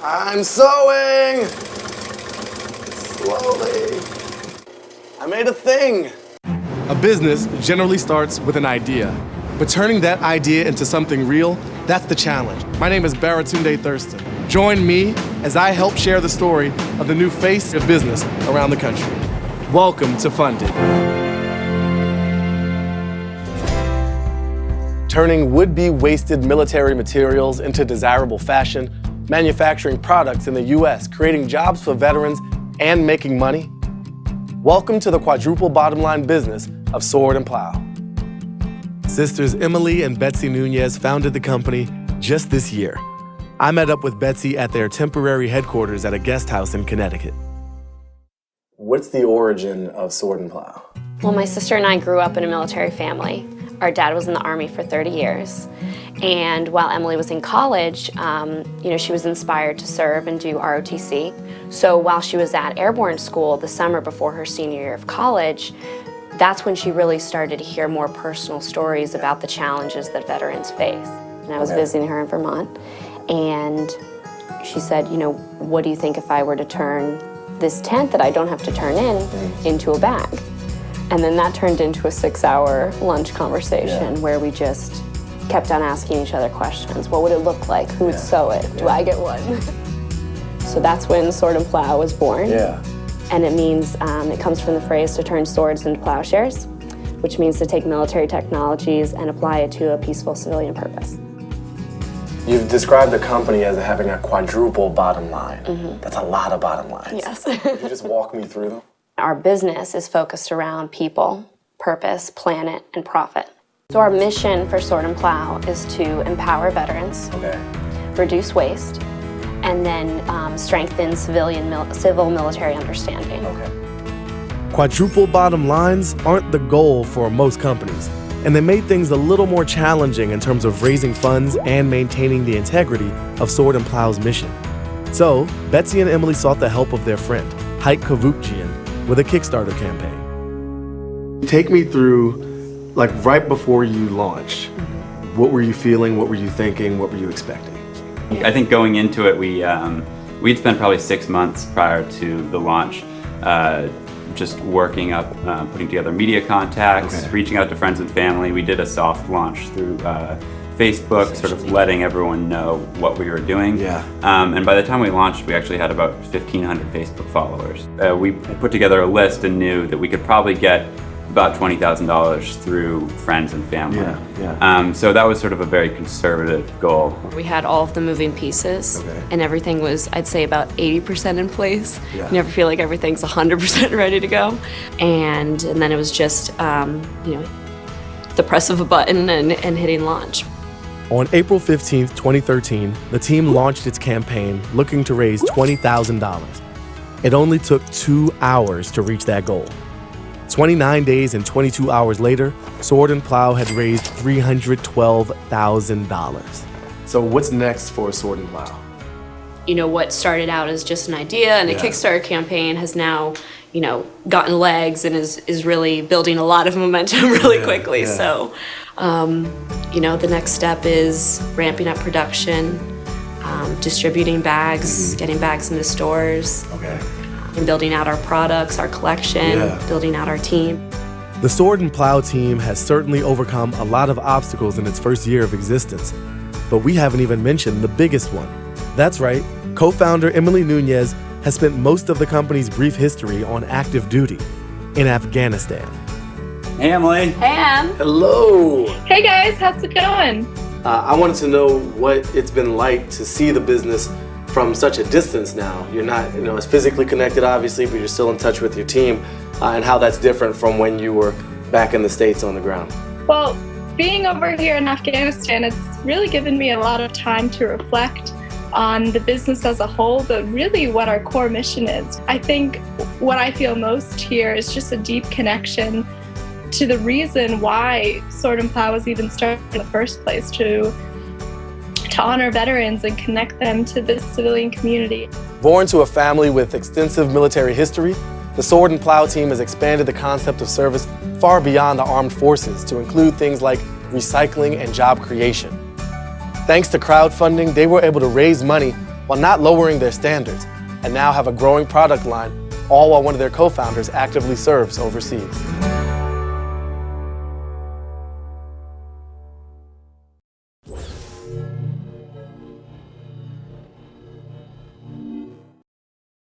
I'm sewing! Slowly. I made a thing. A business generally starts with an idea, but turning that idea into something real, that's the challenge. My name is Baratunde Thurston. Join me as I help share the story of the new face of business around the country. Welcome to Funded. Turning would-be wasted military materials into desirable fashion, manufacturing products in the U.S., creating jobs for veterans, and making money. Welcome to the quadruple bottom line business of Sword and Plow. Sisters Emily and Betsy Nunez founded the company just this year. I met up with Betsy at their temporary headquarters at a guest house in Connecticut. What's the origin of Sword and Plow? Well, my sister and I grew up in a military family. Our dad was in the Army for 30 years. And while Emily was in college, she was inspired to serve and do ROTC. So while she was at airborne school the summer before her senior year of college, that's when she really started to hear more personal stories about the challenges that veterans face. And I was visiting her in Vermont, and she said, what do you think if I were to turn this tent that I don't have to turn into a bag? And then that turned into a 6-hour lunch conversation where we just kept on asking each other questions. What would it look like? Who would sew it? Do I get one? So that's when Sword and Plow was born. And it means, it comes from the phrase to turn swords into plowshares, which means to take military technologies and apply it to a peaceful civilian purpose. You've described the company as having a quadruple bottom line. That's a lot of bottom lines. Yes. Could you just walk me through them? Our business is focused around people, purpose, planet, and profit. So our mission for Sword and Plow is to empower veterans, reduce waste, and then strengthen civil military understanding. Quadruple bottom lines aren't the goal for most companies, and they made things a little more challenging in terms of raising funds and maintaining the integrity of Sword and Plow's mission. So, Betsy and Emily sought the help of their friend, Hayk Kavukjian, with a Kickstarter campaign. Take me through, right before you launched. What were you feeling? What were you thinking? What were you expecting? I think going into it, we'd spent probably 6 months prior to the launch just working up, putting together media contacts, reaching out to friends and family. We did a soft launch through Facebook, sort of letting everyone know what we were doing. And by the time we launched, we actually had about 1,500 Facebook followers. We put together a list and knew that we could probably get about $20,000 through friends and family. So that was sort of a very conservative goal. We had all of the moving pieces, and everything was, I'd say, about 80% in place. You never feel like everything's 100% ready to go. And then it was just, the press of a button and hitting launch. On April 15th, 2013, the team launched its campaign looking to raise $20,000. It only took 2 hours to reach that goal. 29 days and 22 hours later, Sword and Plow had raised $312,000. So what's next for Sword and Plow? What started out as just an idea and a Kickstarter campaign has now, gotten legs and is really building a lot of momentum really quickly. So, the next step is ramping up production, distributing bags, getting bags into stores. And building out our products, our collection, building out our team. The Sword and Plow team has certainly overcome a lot of obstacles in its first year of existence, but we haven't even mentioned the biggest one. That's right, co-founder Emily Nunez has spent most of the company's brief history on active duty in Afghanistan. Hey, Emily. Hey, Em. Hello. Hey guys, how's it going? I wanted to know what it's been like to see the business from such a distance now. You're not, as physically connected, obviously, but you're still in touch with your team, and how that's different from when you were back in the States on the ground. Well, being over here in Afghanistan, it's really given me a lot of time to reflect on the business as a whole, but really what our core mission is. I think what I feel most here is just a deep connection to the reason why Sword and Plow was even started in the first place, to honor veterans and connect them to this civilian community. Born to a family with extensive military history, the Sword and Plow team has expanded the concept of service far beyond the armed forces to include things like recycling and job creation. Thanks to crowdfunding, they were able to raise money while not lowering their standards, and now have a growing product line, all while one of their co-founders actively serves overseas.